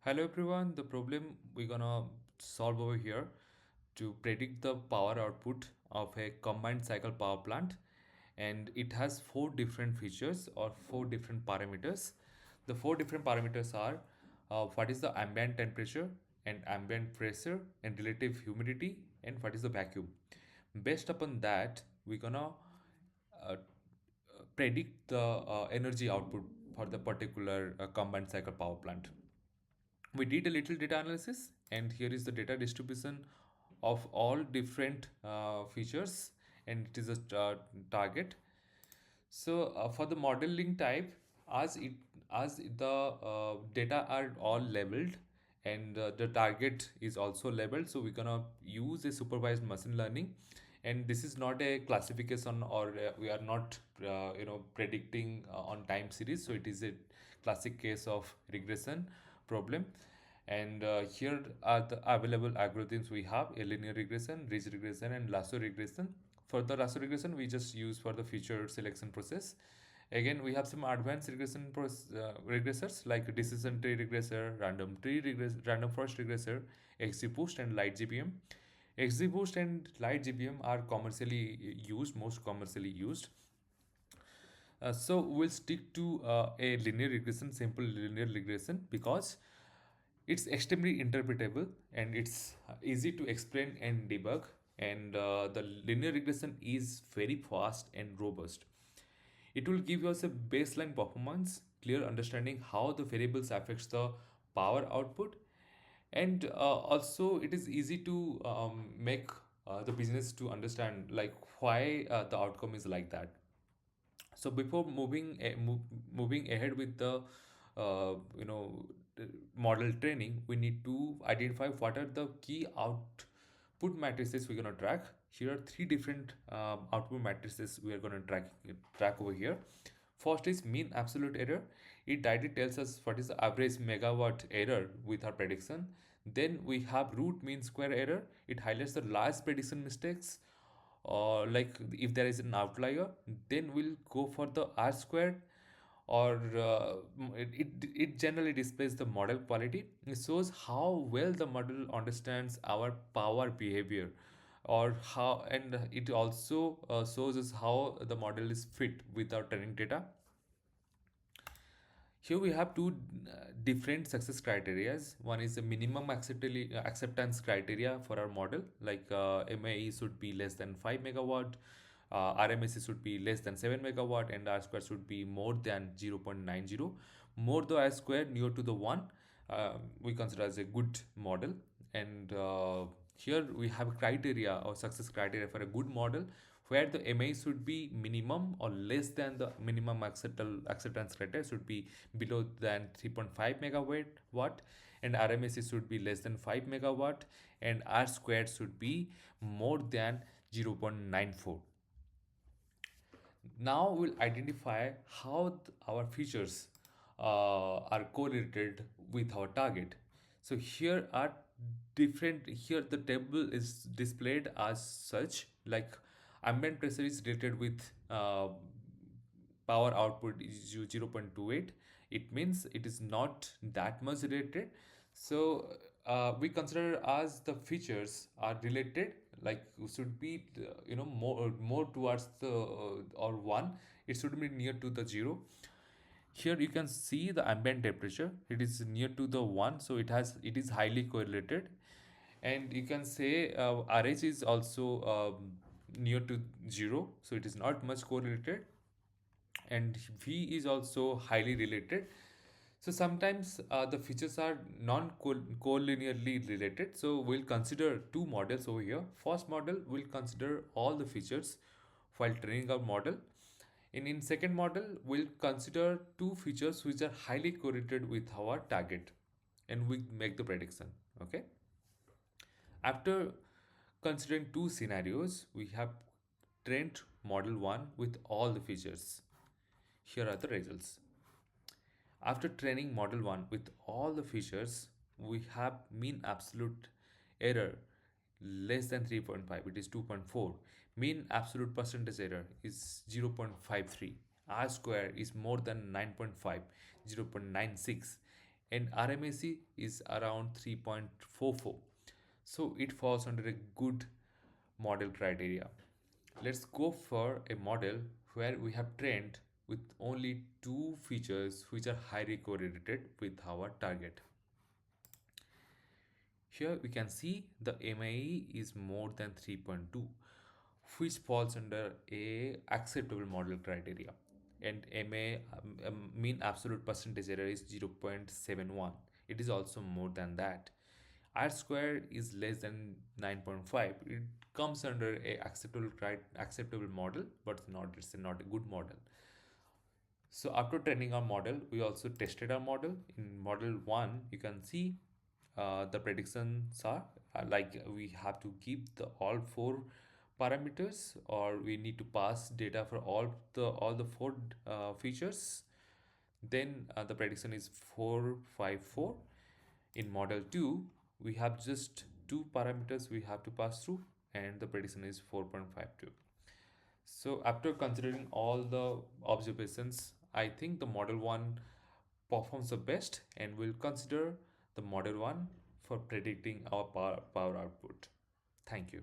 Hello everyone, the problem we're gonna solve over here to predict the power output of a combined cycle power plant, and it has four different features or four different parameters. The four different parameters are what is the ambient temperature and ambient pressure and relative humidity and what is the vacuum. Based upon that, we're gonna uh, predict the energy output for the particular combined cycle power plant. We did a little data analysis, and here is the data distribution of all different features, and it is a target. So for the modeling type, as the data are all labeled, and the target is also labeled, so we're gonna use a supervised machine learning. And this is not a classification, or we are not predicting on time series, so it is a classic case of regression problem. And here are the available algorithms we have: a linear regression, ridge regression, and lasso regression. For the lasso regression, we just use for the feature selection process. Again, we have some advanced regressors like decision tree regressor, random forest regressor, XGBoost, and light GPM. XGBoost and light GPM are commercially used, most commercially used. So we'll stick to a linear regression, simple linear regression, because it's extremely interpretable and it's easy to explain and debug. And the linear regression is very fast and robust. It will give us a baseline performance, clear understanding how the variables affects the power output, and also it is easy to make the business to understand like why the outcome is like that. So before moving ahead with the uh, you know model training, we need to identify what are the key output matrices we're going to track. Here are three different output matrices we are going to track over here. First is mean absolute error. It directly tells us what is the average megawatt error with our prediction. Then we have root mean square error. It highlights the last prediction mistakes, or like if there is an outlier, then we'll go for the r squared. Or it generally displays the model quality. It shows how well the model understands our power behavior, or how, and it also shows us how the model is fit with our training data. Here we have two different success criterias. One is the minimum acceptance criteria for our model, like MAE should be less than 5 megawatt, RMSE should be less than 7 megawatt, and R square should be more than 0.90. More the R square near to the 1, we consider as a good model. And here we have criteria or success criteria for a good model, where the MA should be minimum or less than the minimum acceptance criteria, should be below than 3.5 megawatt, and RMSE should be less than 5 megawatt, and R squared should be more than 0.94. Now we'll identify how our features are correlated with our target. So here are different, here the table is displayed as such, like ambient pressure is related with power output is 0.28. It means it is not that much related. So we consider as the features are related, like should be more towards the or 1. It should be near to the 0. Here you can see the ambient temperature, it is near to the 1, so it is highly correlated. And you can say RH is also near to 0, so it is not much correlated. And V is also highly related. So sometimes the features are non-collinearly related. So we'll consider two models over here. First model will consider all the features while training our model. And in second model, we'll consider two features which are highly correlated with our target, and we make the prediction. Okay. After considering two scenarios, we have trained model 1 with all the features. Here are the results. After training model 1 with all the features, we have mean absolute error less than 3.5, it is 2.4. Mean absolute percentage error is 0.53. R square is more than 9.5, 0.96. and RMAC is around 3.44. So it falls under a good model criteria. Let's go for a model where we have trained with only two features which are highly correlated with our target. Here we can see the MAE is more than 3.2, which falls under a acceptable model criteria, and MA mean absolute percentage error is 0.71. It is also more than that. R square is less than 9.5. It comes under a acceptable model, but not a good model. So after training our model, we also tested our model. In model 1, you can see the predictions are like we have to keep the all four parameters, or we need to pass data for all the four features. Then the prediction is 454. In model 2, we have just two parameters we have to pass through, and the prediction is 4.52. So after considering all the observations, I think the model 1 performs the best, and we'll consider the model 1 for predicting our power output. Thank you.